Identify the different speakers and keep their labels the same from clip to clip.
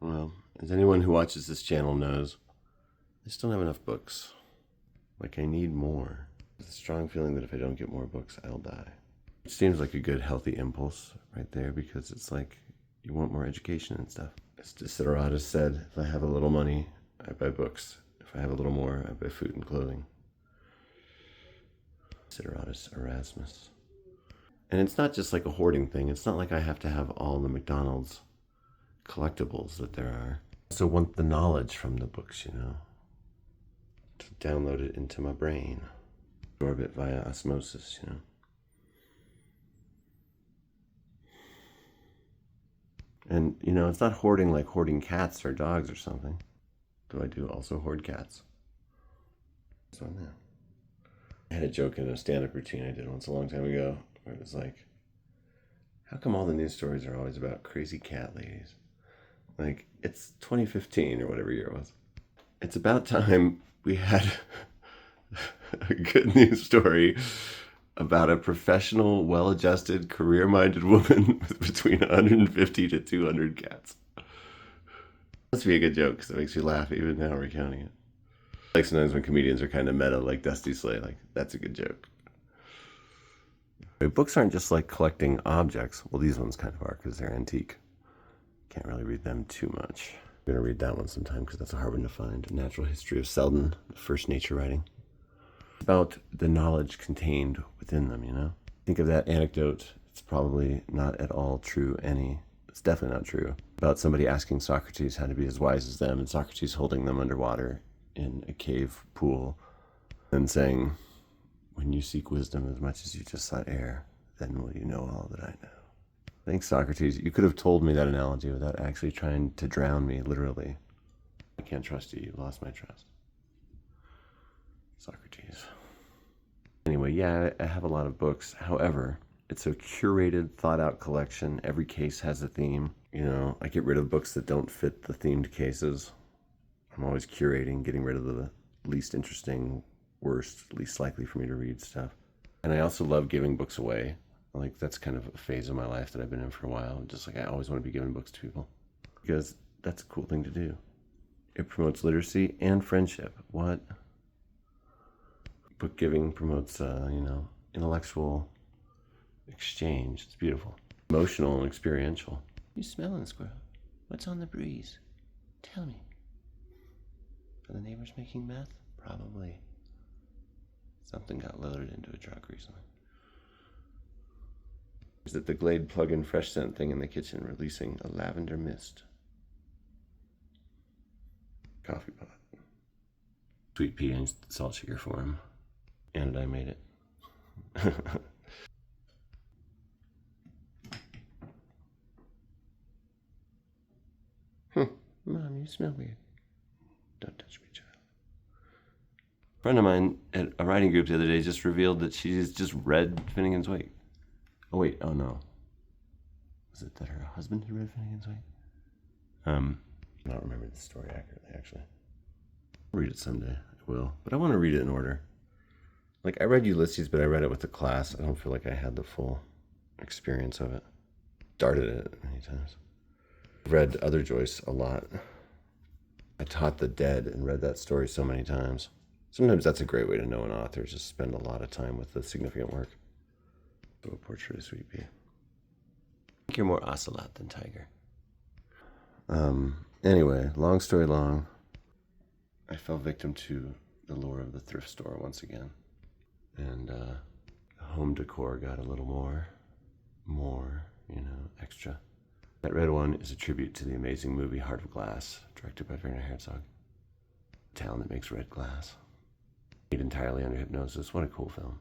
Speaker 1: Well, as anyone who watches this channel knows, I still don't have enough books. Like, I need more. There's a strong feeling that if I don't get more books, I'll die. It seems like a good, healthy impulse right there, because it's like you want more education and stuff. As Desideratus said, if I have a little money, I buy books. If I have a little more, I buy food and clothing. Desideratus Erasmus. And it's not just like a hoarding thing. It's not like I have to have all the McDonald's collectibles that there are. I also want the knowledge from the books, you know, to download it into my brain, absorb it via osmosis, you know. And, you know, it's not hoarding like hoarding cats or dogs or something. Though I do also hoard cats. So, yeah. I had a joke in a stand-up routine I did once a long time ago, where it was like, how come all the news stories are always about crazy cat ladies? Like, it's 2015 or whatever year it was. It's about time we had a good news story about a professional, well-adjusted, career-minded woman with between 150 to 200 cats. Must be a good joke because it makes you laugh even now recounting it. Like sometimes when comedians are kind of meta, like Dusty Slay, like, that's a good joke. Books aren't just like collecting objects. Well, these ones kind of are because they're antique. Can't really read them too much. I'm going to read that one sometime because that's a hard one to find. A Natural History of Selden, the first nature writing. About the knowledge contained within them, you know? Think of that anecdote. It's probably not at all true. It's definitely not true. About somebody asking Socrates how to be as wise as them, and Socrates holding them underwater in a cave pool and saying, when you seek wisdom as much as you just sought air, then will you know all that I know. Thanks, Socrates. You could have told me that analogy without actually trying to drown me, literally. I can't trust you. You lost my trust. Socrates. Anyway, yeah, I have a lot of books. However, it's a curated, thought-out collection. Every case has a theme. You know, I get rid of books that don't fit the themed cases. I'm always curating, getting rid of the least interesting, worst, least likely for me to read stuff. And I also love giving books away. Like, that's kind of a phase of my life that I've been in for a while. Just like I always want to be giving books to people because that's a cool thing to do. It promotes literacy and friendship. What? Book giving promotes, you know, intellectual exchange. It's beautiful. Emotional and experiential. You smelling, squirrel? What's on the breeze? Tell me. Are the neighbors making meth? Probably. Something got loaded into a truck recently. Is it the Glade plug-in fresh scent thing in the kitchen releasing a lavender mist? Coffee pot. Sweet pea and salt sugar form. And I made it. Mom, you smell weird. Don't touch me, child. A friend of mine at a writing group the other day just revealed that she's just read Finnegan's Wake. Oh wait, oh no. Was it that her husband had read Finnegan's Wake? I don't remember the story accurately, actually. I'll read it someday, I will. But I want to read it in order. Like, I read Ulysses, but I read it with the class. I don't feel like I had the full experience of it. Started it many times. Read Other Joyce a lot. I taught The Dead and read that story so many times. Sometimes that's a great way to know an author, just spend a lot of time with the significant work. So a Portrait of Sweet Pea. I think you're more ocelot than tiger. Anyway, long story long, I fell victim to the lure of the thrift store once again. And home decor got a little more, you know, extra. That red one is a tribute to the amazing movie Heart of Glass, directed by Werner Herzog. The town that makes red glass. Made entirely under hypnosis. What a cool film.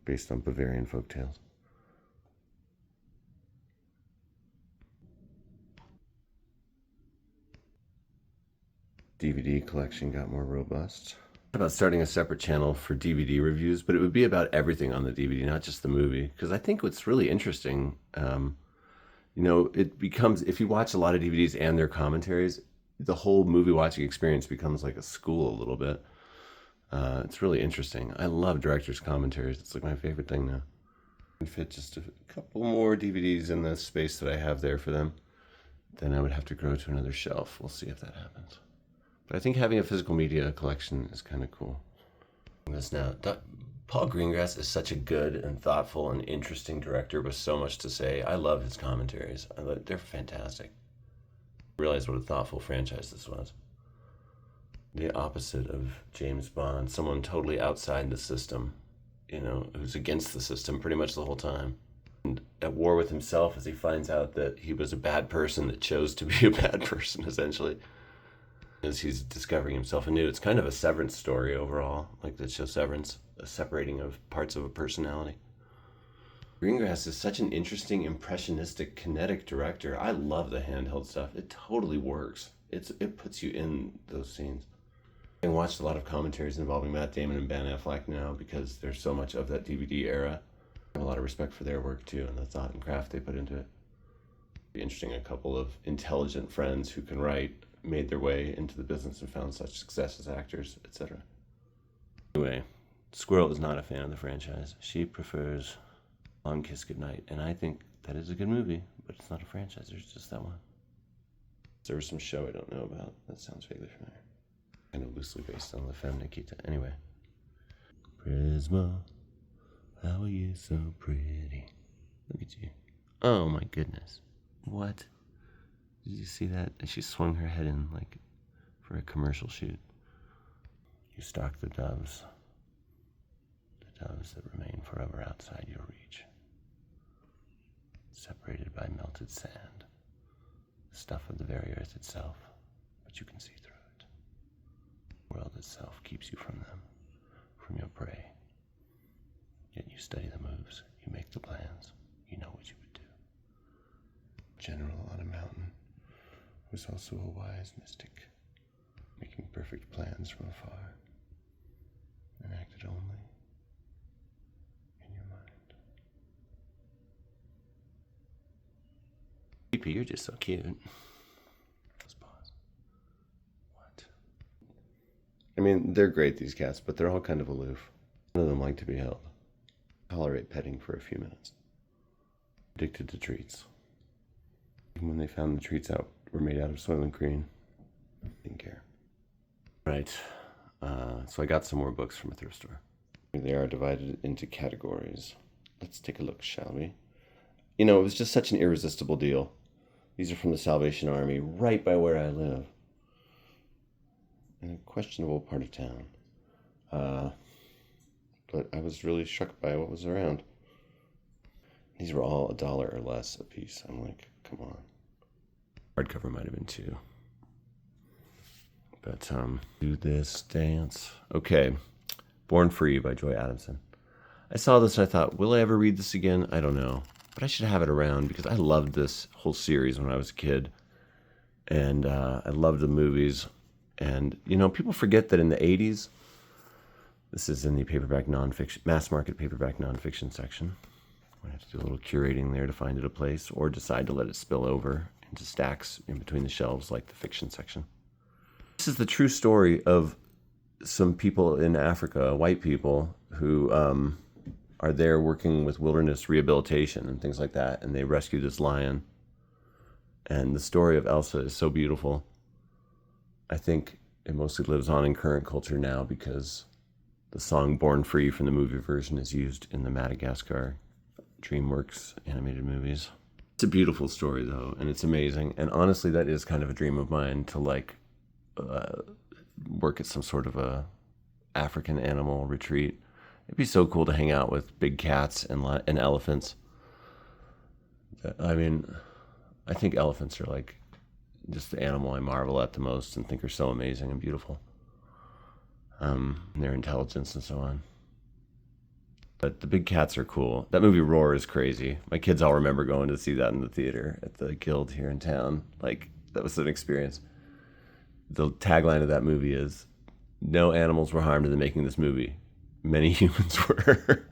Speaker 1: Based on Bavarian folktales. DVD collection got more robust. About starting a separate channel for DVD reviews, but it would be about everything on the DVD, not just the movie. Because I think what's really interesting, you know, it becomes, if you watch a lot of DVDs and their commentaries, the whole movie watching experience becomes like a school a little bit. It's really interesting. I love directors' commentaries. It's like my favorite thing now. I can fit just a couple more DVDs in the space that I have there for them. then I would have to grow to another shelf. We'll see if that happens. But I think having a physical media collection is kind of cool. This now, Paul Greengrass is such a good and thoughtful and interesting director with so much to say. I love his commentaries. They're fantastic. I realized what a thoughtful franchise this was. The opposite of James Bond, someone totally outside the system, who's against the system pretty much the whole time. And at war with himself as he finds out that he was a bad person that chose to be a bad person, essentially. As he's discovering himself anew. It's kind of a Severance story overall, like the show Severance, a separating of parts of a personality. Greengrass is such an interesting, impressionistic, kinetic director. I love the handheld stuff. It totally works. It puts you in those scenes. I watched a lot of commentaries involving Matt Damon and Ben Affleck now because there's so much of that DVD era. I have a lot of respect for their work too and the thought and craft they put into it. It'd be interesting, a couple of intelligent friends who can write made their way into the business and found such success as actors, etc. Anyway, Squirrel is not a fan of the franchise. She prefers Long Kiss Goodnight, and I think that is a good movie, but it's not a franchise. There's just that one. There was some show I don't know about that sounds vaguely familiar. Kind of loosely based on La Femme Nikita. Anyway. Prisma, how are you so pretty? Look at you. Oh my goodness. What? Did you see that? And she swung her head in like for a commercial shoot. You stalk the doves that remain forever outside your reach, separated by melted sand, the stuff of the very earth itself, but you can see through it. The world itself keeps you from them, from your prey. Yet you study the moves, you make the plans, you know what you would do. General on a mountain was also a wise mystic, making perfect plans from afar, and acted only in your mind. PP, you're just so cute. Let's pause. What? I mean, they're great, these cats, but they're all kind of aloof. None of them like to be held. Tolerate petting for a few minutes. Addicted to treats. Even when they found the treats were made out of Soylent Green, didn't care. Right, so I got some more books from a thrift store. They are divided into categories. Let's take a look, shall we? It was just such an irresistible deal. These are from the Salvation Army, right by where I live. In a questionable part of town. But I was really struck by what was around. These were all $1 or less a piece. I'm like, come on. Hardcover might have been $2. But, do this dance. Okay. Born Free by Joy Adamson. I saw this and I thought, will I ever read this again? I don't know. But I should have it around because I loved this whole series when I was a kid. And I loved the movies. And, people forget that in the 80s, this is in the paperback nonfiction, mass market paperback nonfiction section. I have to do a little curating there to find it a place or decide to let it spill over into stacks in between the shelves like the fiction section. This is the true story of some people in Africa, white people, who are there working with wilderness rehabilitation and things like that, and they rescue this lion. And the story of Elsa is so beautiful. I think it mostly lives on in current culture now because the song Born Free from the movie version is used in the Madagascar DreamWorks animated movies. It's a beautiful story, though, and it's amazing. And honestly, that is kind of a dream of mine to, work at some sort of a African animal retreat. It'd be so cool to hang out with big cats and elephants. I mean, I think elephants are, just the animal I marvel at the most and think are so amazing and beautiful. Their intelligence and so on. But the big cats are cool. That movie Roar is crazy. My kids all remember going to see that in the theater at the Guild here in town. That was an experience. The tagline of that movie is, no animals were harmed in the making of this movie. Many humans were.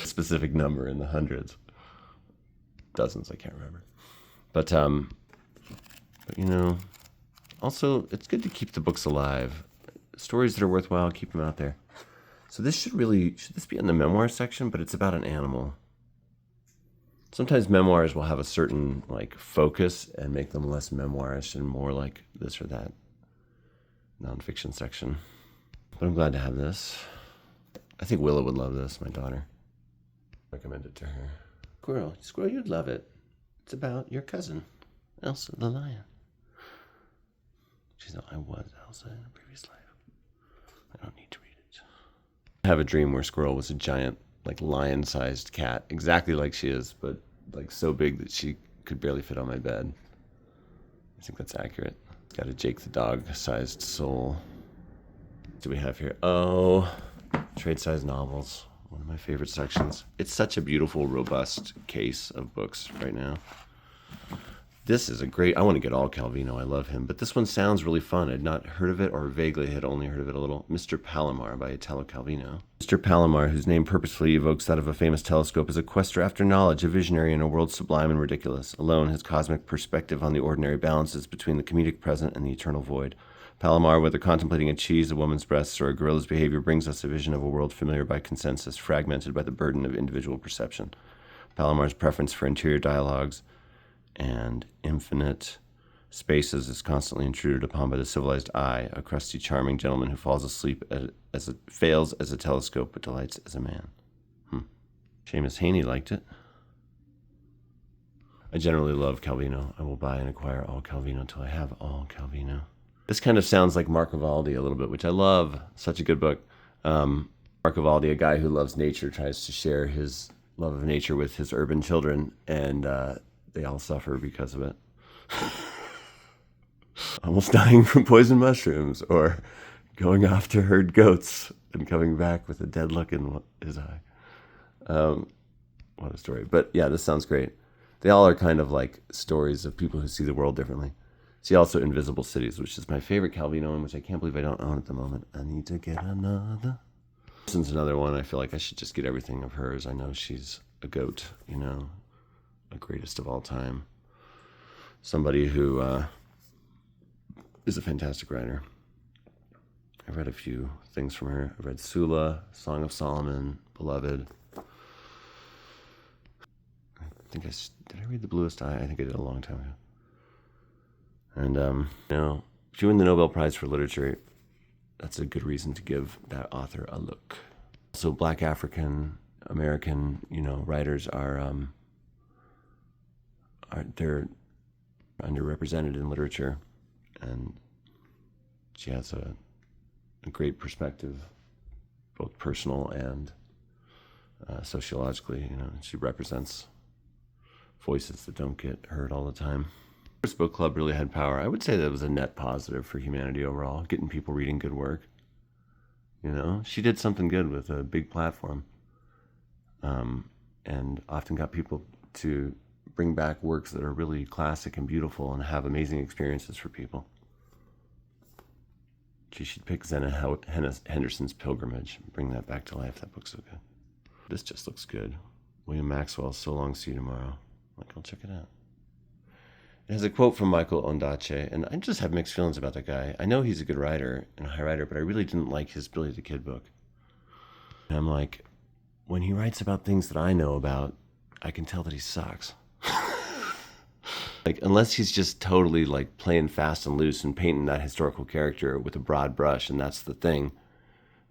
Speaker 1: A specific number in the hundreds. Dozens, I can't remember. But also it's good to keep the books alive. Stories that are worthwhile, keep them out there. So this should this be in the memoir section, but it's about an animal. Sometimes memoirs will have a certain like focus and make them less memoirish and more like this or that nonfiction section. But I'm glad to have this. I think Willa would love this, my daughter. Recommend it to her. Squirrel, you'd love it. It's about your cousin, Elsa the lion. She's I was Elsa in a previous life. I don't need to read it. I have a dream where Squirrel was a giant, like lion-sized cat, exactly like she is, but like so big that she could barely fit on my bed. I think that's accurate. It's got a Jake the dog-sized soul. What do we have here? Oh, trade-size novels. One of my favorite sections. It's such a beautiful, robust case of books right now. This is a great, I want to get all Calvino. I love him. But this one sounds really fun. I'd not heard of it, or vaguely had only heard of it a little. Mr. Palomar by Italo Calvino. Mr. Palomar, whose name purposefully evokes that of a famous telescope, is a quester after knowledge, a visionary in a world sublime and ridiculous. Alone, his cosmic perspective on the ordinary balances between the comedic present and the eternal void. Palomar, whether contemplating a cheese, a woman's breasts, or a gorilla's behavior, brings us a vision of a world familiar by consensus, fragmented by the burden of individual perception. Palomar's preference for interior dialogues and infinite spaces is constantly intruded upon by the civilized eye, a crusty, charming gentleman who falls asleep fails as a telescope but delights as a man. Seamus Heaney liked it. I generally love Calvino. I will buy and acquire all Calvino until I have all Calvino. This kind of sounds like Marco Valdi a little bit, which I love. Such a good book. Marco Valdi, a guy who loves nature, tries to share his love of nature with his urban children, and they all suffer because of it. Almost dying from poison mushrooms, or going off to herd goats and coming back with a dead look in his eye. What a story. But yeah, this sounds great. They all are kind of like stories of people who see the world differently. See also Invisible Cities, which is my favorite Calvino one, which I can't believe I don't own at the moment. I need to get another. This is another one. I feel like I should just get everything of hers. I know she's a goat, you know, a greatest of all time. Somebody who is a fantastic writer. I've read a few things from her. I've read Sula, Song of Solomon, Beloved. Did I read The Bluest Eye? I think I did a long time ago. And, you know, if you win the Nobel Prize for Literature, that's a good reason to give that author a look. So Black African American, you know, writers they're underrepresented in literature, and she has a great perspective, both personal and sociologically. You know, she represents voices that don't get heard all the time. First book club really had power. I would say that it was a net positive for humanity overall, getting people reading good work. You know, she did something good with a big platform, and often got people to bring back works that are really classic and beautiful and have amazing experiences for people. She should pick Zena Henderson's Pilgrimage and bring that back to life. That book's so good. This just looks good. William Maxwell, So Long, See You Tomorrow. Like, I'll check it out. It has a quote from Michael Ondaatje, and I just have mixed feelings about that guy. I know he's a good writer and a high writer, but I really didn't like his Billy the Kid book. And I'm like, when he writes about things that I know about, I can tell that he sucks. Like, unless he's just totally like playing fast and loose and painting that historical character with a broad brush, and that's the thing,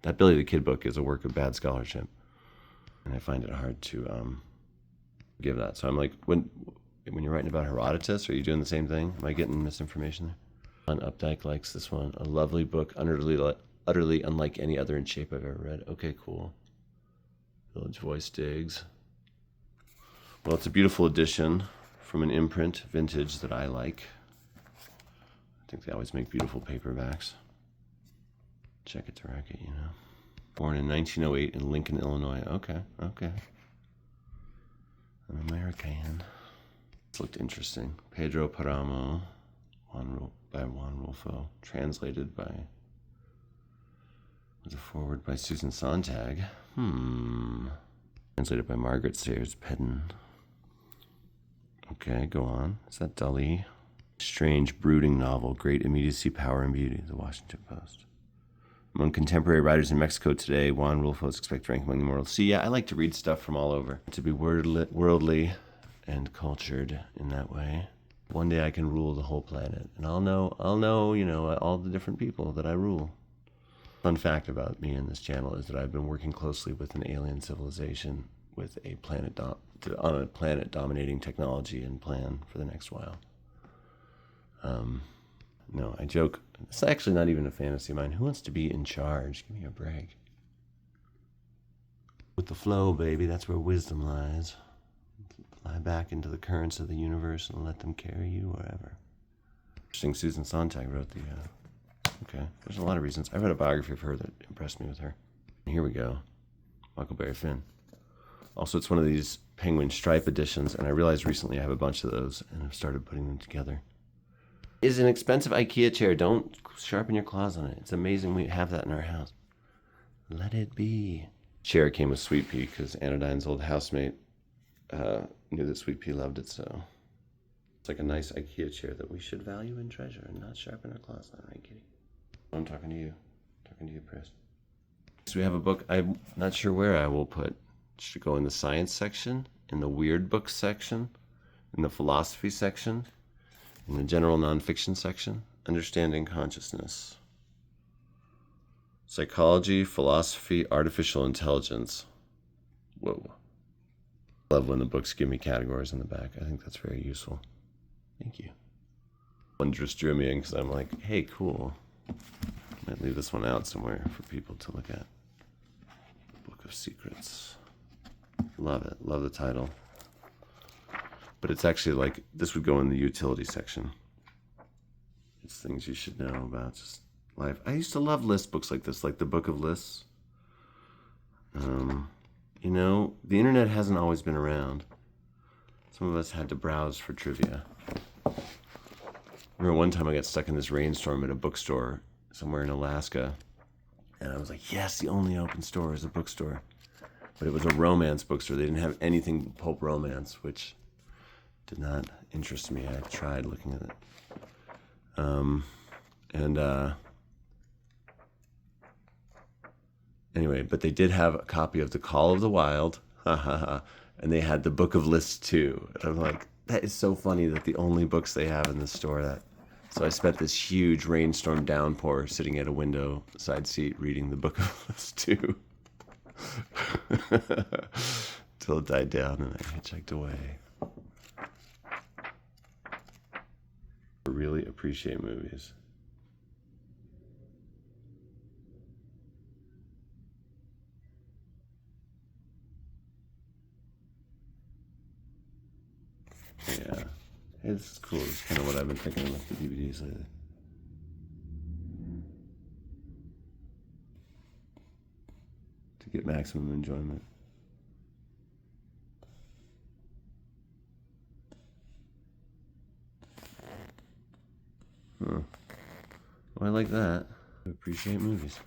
Speaker 1: that Billy the Kid book is a work of bad scholarship. And I find it hard to give that. So I'm like, when you're writing about Herodotus, are you doing the same thing? Am I getting misinformation there? John Updike likes this one. A lovely book, utterly unlike any other in shape I've ever read. Okay, cool. Village Voice digs. Well, it's a beautiful edition from an imprint, vintage, that I like. I think they always make beautiful paperbacks. Check it to wreck it, you know. Born in 1908 in Lincoln, Illinois. Okay. An American. This looked interesting. Pedro Paramo, by Juan Rulfo. Translated by, with a foreword by Susan Sontag. Translated by Margaret Sayers Pedden. Okay, go on. Is that Dali? Strange, brooding novel, great immediacy, power, and beauty. The Washington Post. Among contemporary writers in Mexico today, Juan Rulfo is expected to rank among the immortals. See, yeah, I like to read stuff from all over. To be worldly and cultured in that way. One day I can rule the whole planet, and I'll know, all the different people that I rule. Fun fact about me and this channel is that I've been working closely with an alien civilization with a on a planet dominating technology and plan for the next while. No, I joke. It's actually not even a fantasy of mine. Who wants to be in charge? Give me a break. With the flow, baby, that's where wisdom lies. Fly back into the currents of the universe and let them carry you wherever. Interesting. Susan Sontag wrote the... Okay, there's a lot of reasons. I read a biography of her that impressed me with her. Here we go. Huckleberry Finn. Also, it's one of these Penguin Stripe editions, and I realized recently I have a bunch of those, and I've started putting them together. It's an expensive IKEA chair. Don't sharpen your claws on it. It's amazing we have that in our house. Let it be. Chair came with Sweet Pea because Anodyne's old housemate knew that Sweet Pea loved it, so it's like a nice IKEA chair that we should value and treasure and not sharpen our claws on, right, Kitty? I'm talking to you. I'm talking to you, Chris. So we have a book. I'm not sure where I will put. Should go in the science section, in the weird books section, in the philosophy section, in the general nonfiction section. Understanding consciousness. Psychology, philosophy, artificial intelligence. Whoa. I love when the books give me categories in the back. I think that's very useful. Thank you. One just drew me in because I'm like, hey, cool. Might leave this one out somewhere for people to look at. Book of Secrets. Love it. Love the title. But it's actually like, this would go in the utility section. It's things you should know about just life. I used to love list books like this, like the Book of Lists. The internet hasn't always been around. Some of us had to browse for trivia. I remember one time I got stuck in this rainstorm at a bookstore somewhere in Alaska. And I was like, yes, the only open store is a bookstore. But it was a romance bookstore. They didn't have anything pulp romance, which did not interest me. I tried looking at it. Anyway, but they did have a copy of The Call of the Wild, and they had the Book of Lists too. And I'm like, that is so funny that the only books they have in this store. So I spent this huge rainstorm downpour sitting at a window side seat reading the Book of Lists too. Till it died down and I hitchhiked away. I really appreciate movies. Yeah, it's cool. It's kind of what I've been thinking about the DVDs lately. To get maximum enjoyment. Huh. Well, I like that. I appreciate movies.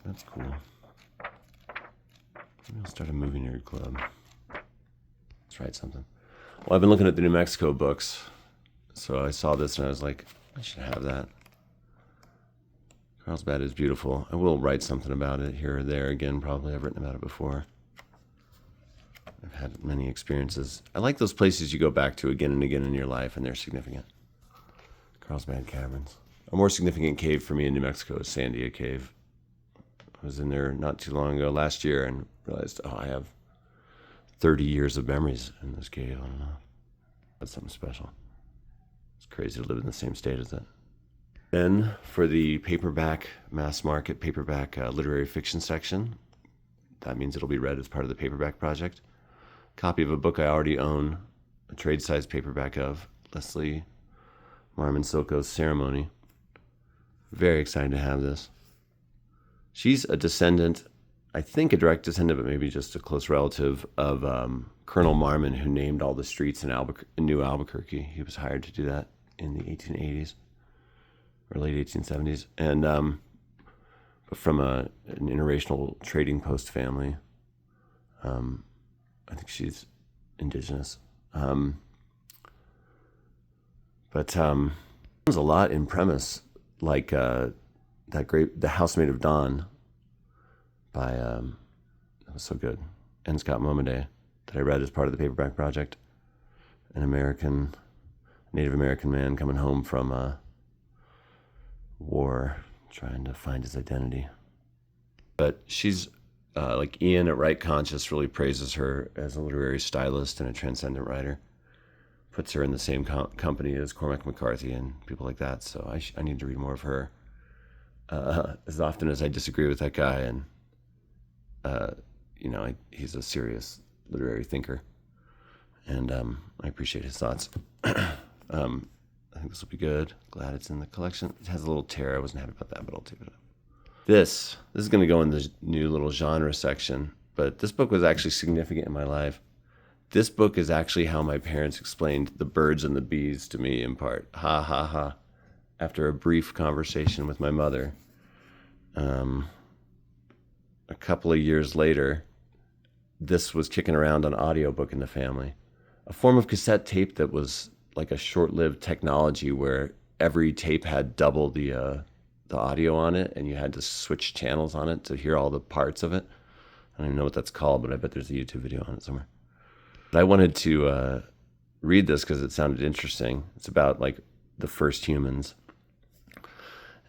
Speaker 1: That's cool. Maybe I'll start a movie nerd club. Let's write something. Well, I've been looking at the New Mexico books, so I saw this and I was like, I should have that. Carlsbad is beautiful. I will write something about it here or there again, probably. I've written about it before. I've had many experiences. I like those places you go back to again and again in your life, and they're significant. Carlsbad Caverns. A more significant cave for me in New Mexico is Sandia Cave. I was in there not too long ago, last year, and realized, I have 30 years of memories in this cave. I don't know. That's something special. It's crazy to live in the same state as that. Then for the paperback, mass market paperback literary fiction section, that means it'll be read as part of the paperback project. Copy of a book I already own, a trade-sized paperback of, Leslie Marmon Silko's Ceremony. Very excited to have this. She's a descendant, I think a direct descendant, but maybe just a close relative of Colonel Marmon, who named all the streets in New Albuquerque. He was hired to do that in the 1880s or late 1870s, and but from an interracial trading post family. I think she's indigenous, but there's a lot in premise, like The Housemaid of Dawn by that was so good, and Scott Momaday. that I read as part of the paperback project. An Native American man coming home from war, trying to find his identity. But she's like Ian at Right Conscious really praises her as a literary stylist and a transcendent writer. Puts her in the same company as Cormac McCarthy and people like that. So I need to read more of her. As often as I disagree with that guy, and he's a serious literary thinker, and I appreciate his thoughts. I think this will be good. Glad it's in the collection. It has a little tear. I wasn't happy about that, but I'll take it up. This is going to go in the new little genre section, but this book was actually significant in my life. This book is actually how my parents explained The Birds and the Bees to me, in part. Ha ha ha. After a brief conversation with my mother, a couple of years later, this was kicking around on audiobook in the family. A form of cassette tape that was like a short-lived technology where every tape had double the audio on it, and you had to switch channels on it to hear all the parts of it. I don't even know what that's called, but I bet there's a YouTube video on it somewhere. But I wanted to read this because it sounded interesting. It's about like the first humans.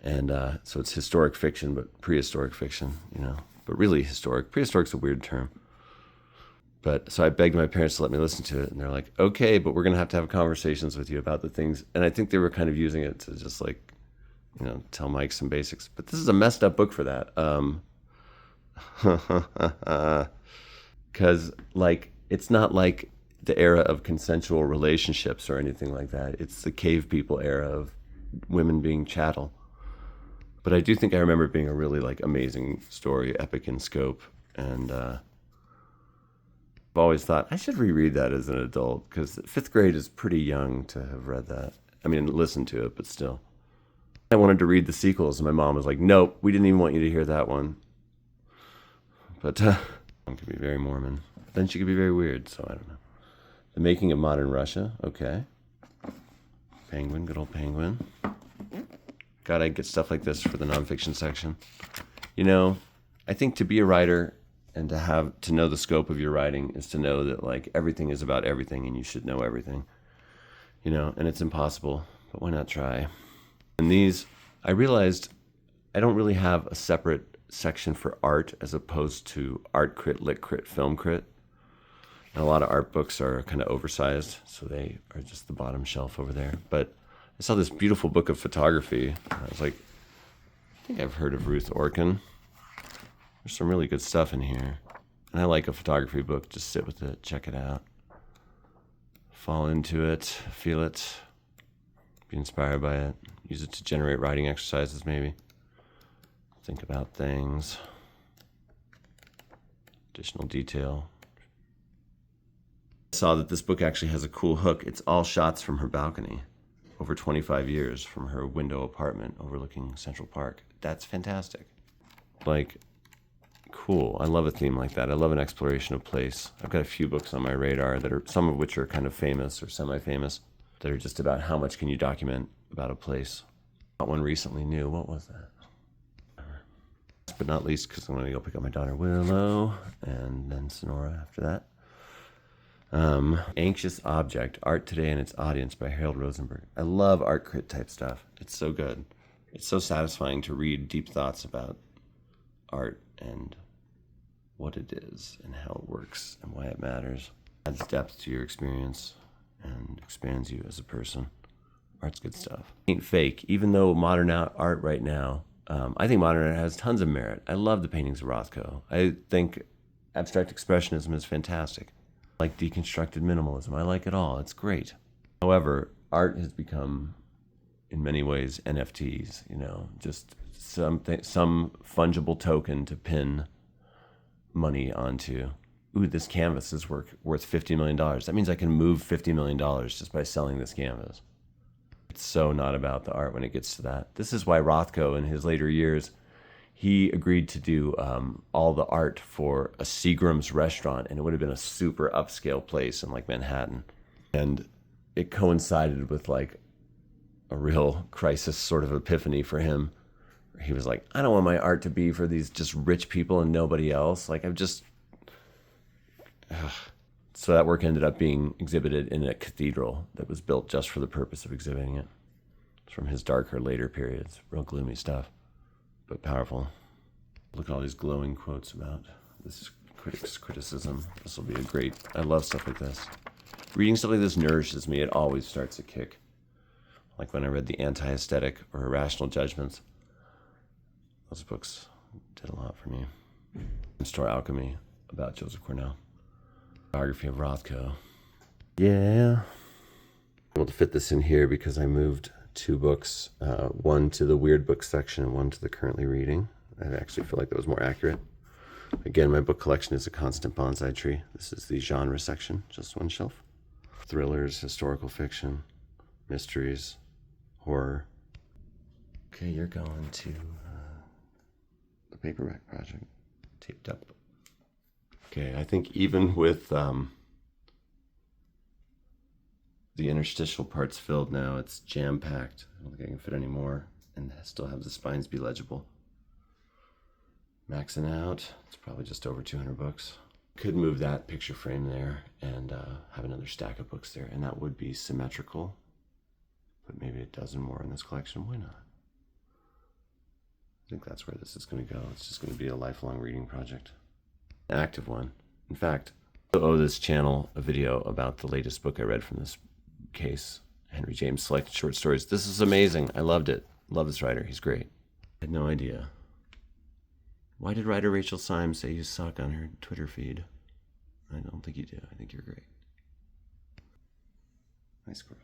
Speaker 1: And so it's historic fiction, but prehistoric fiction, but really historic. Prehistoric's a weird term. But so I begged my parents to let me listen to it, and they're like, okay, but we're going to have conversations with you about the things. And I think they were kind of using it to just like, tell Mike some basics. But this is a messed up book for that. Because like, it's not like the era of consensual relationships or anything like that. It's the cave people era of women being chattel. But I do think I remember it being a really like amazing story, epic in scope. And I've always thought I should reread that as an adult, because 5th grade is pretty young to have read that. I mean, listen to it, but still. I wanted to read the sequels, and my mom was like, nope, we didn't even want you to hear that one. But mom could be very Mormon. Then she could be very weird, so I don't know. The Making of Modern Russia, okay. Penguin, good old Penguin. God, I get stuff like this for the nonfiction section. I think to be a writer and to know the scope of your writing is to know that like everything is about everything, and you should know everything. And it's impossible, but why not try? And these, I realized I don't really have a separate section for art as opposed to art crit, lit crit, film crit. And a lot of art books are kind of oversized, so they are just the bottom shelf over there. But I saw this beautiful book of photography. I was like, I think I've heard of Ruth Orkin. There's some really good stuff in here. And I like a photography book. Just sit with it, check it out. Fall into it, feel it, be inspired by it. Use it to generate writing exercises, maybe. Think about things. Additional detail. I saw that this book actually has a cool hook. It's all shots from her balcony over 25 years from her window apartment overlooking Central Park. That's fantastic. Like, cool. I love a theme like that. I love an exploration of place. I've got a few books on my radar that are, some of which are kind of famous or semi-famous, that are just about how much can you document about a place. Got one recently new. What was that? Last but not least, because I'm going to go pick up my daughter Willow and then Sonora after that. Anxious Object, Art Today and Its Audience by Harold Rosenberg. I love art crit type stuff. It's so good. It's so satisfying to read deep thoughts about art and what it is and how it works and why it matters. It adds depth to your experience and expands you as a person. Art's good stuff. Ain't fake. Even though modern art right now, I think modern art has tons of merit. I love the paintings of Rothko. I think abstract expressionism is fantastic. I like deconstructed minimalism. I like it all. It's great. However, art has become, in many ways, NFTs, just some fungible token to pin money onto. Ooh, this canvas is worth $50 million. That means I can move $50 million just by selling this canvas. It's so not about the art when it gets to that. This is why Rothko, in his later years, he agreed to do all the art for a Seagram's restaurant, and it would have been a super upscale place in like Manhattan. And it coincided with like a real crisis sort of epiphany for him. He was like, I don't want my art to be for these just rich people and nobody else. Like So that work ended up being exhibited in a cathedral that was built just for the purpose of exhibiting it. It's from his darker later periods, real gloomy stuff, but powerful. Look at all these glowing quotes about this critic's criticism. This will be a great, I love stuff like this. Reading stuff like this nourishes me. It always starts a kick. Like when I read the Anti-Aesthetic or Irrational Judgments. Those books did a lot for me. Store Alchemy about Joseph Cornell. Biography of Rothko. Yeah. I'm able to fit this in here because I moved 2 books, one to the weird book section and one to the currently reading. I actually feel like that was more accurate. Again, my book collection is a constant bonsai tree. This is the genre section, just one shelf. Thrillers, historical fiction, mysteries, horror. Okay, you're going to the paperback project, taped up. Okay, I think even with the interstitial parts filled now, it's jam-packed. I don't think I can fit any more and still have the spines be legible. Maxing out, it's probably just over 200 books. Could move that picture frame there and have another stack of books there, and that would be symmetrical. But maybe a dozen more in this collection, why not? I think that's where this is going to go. It's just going to be a lifelong reading project. An active one. In fact, I owe this channel a video about the latest book I read from this case, Henry James Selected Short Stories. This is amazing. I loved it. Love this writer. He's great. I had no idea. Why did writer Rachel Symes say you suck on her Twitter feed? I don't think you do. I think you're great. Nice squirrel.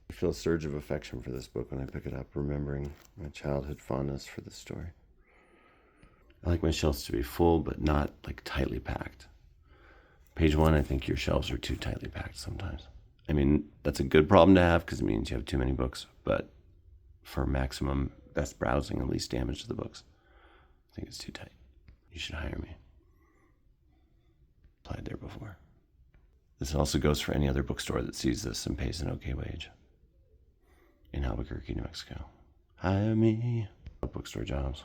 Speaker 1: I feel a surge of affection for this book when I pick it up, remembering my childhood fondness for this story. I like my shelves to be full, but not like tightly packed. Page 1, I think your shelves are too tightly packed sometimes. I mean, that's a good problem to have because it means you have too many books, but for maximum best browsing and least damage to the books, I think it's too tight. You should hire me. Applied there before. This also goes for any other bookstore that sees this and pays an okay wage. In Albuquerque, New Mexico. Hire me. Bookstore jobs.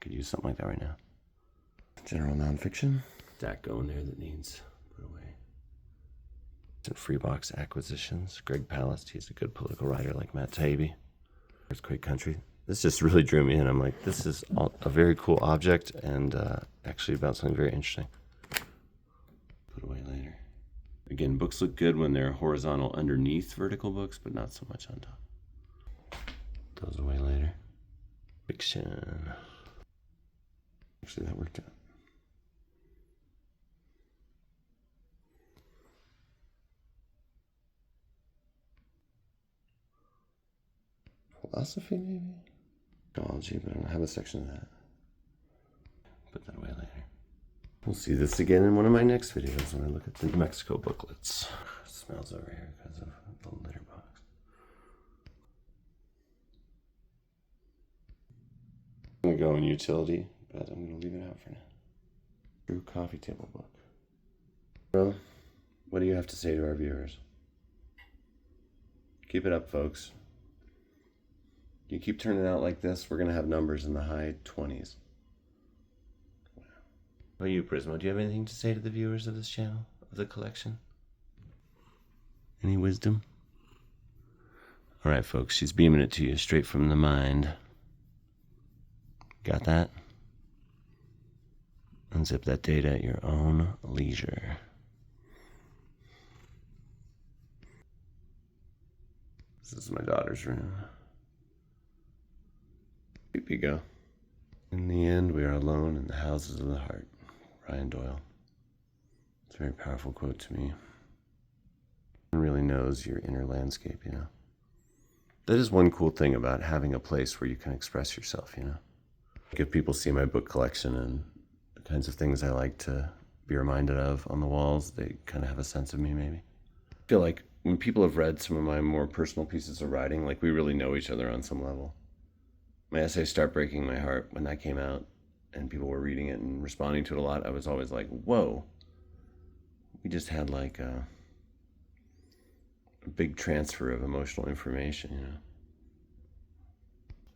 Speaker 1: Could use something like that right now. General nonfiction. Stack going there that needs put away. And Freebox acquisitions. Greg Palast, he's a good political writer like Matt Taibbi. Earthquake Country. This just really drew me in. I'm like, this is a very cool object and actually about something very interesting. Put away later. Again, books look good when they're horizontal underneath vertical books, but not so much on top. Those away later. Fiction. Actually, that worked out. Philosophy, maybe? Ecology, but I don't have a section of that. Put that away later. We'll see this again in one of my next videos when I look at the New Mexico booklets. It smells over here because of the litter box. I'm going to go in utility, but I'm going to leave it out for now. True coffee table book. Well, what do you have to say to our viewers? Keep it up, folks. You keep turning out like this, we're going to have numbers in the high 20s. Wow. How about you, Prismo? Do you have anything to say to the viewers of this channel, of the collection? Any wisdom? All right, folks, she's beaming it to you straight from the mind. Got that? Unzip that data at your own leisure. This is my daughter's room. Here we go. In the end, we are alone in the houses of the heart. Ryan Doyle. It's a very powerful quote to me. One really knows your inner landscape, you know. That is one cool thing about having a place where you can express yourself, you know. Like if people see my book collection and the kinds of things I like to be reminded of on the walls, they kind of have a sense of me, maybe. I feel like when people have read some of my more personal pieces of writing, like we really know each other on some level. My essay, Start Breaking My Heart, when that came out and people were reading it and responding to it a lot, I was always like, whoa. We just had like a big transfer of emotional information, you know.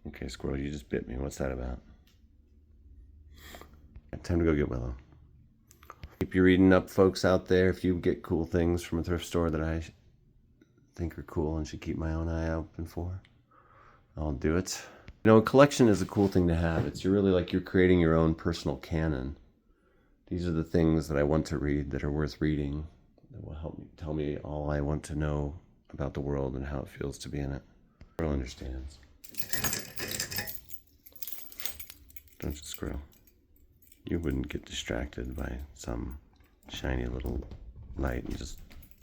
Speaker 1: Okay, squirrel, you just bit me. What's that about? Time to go get Willow. Keep your reading up, folks out there. If you get cool things from a thrift store that I think are cool and should keep my own eye open for, I'll do it. You know, a collection is a cool thing to have. It's really like you're creating your own personal canon. These are the things that I want to read that are worth reading, that will help me tell me all I want to know about the world and how it feels to be in it. Squirrel understands. Don't you, Squirrel? You wouldn't get distracted by some shiny little light and just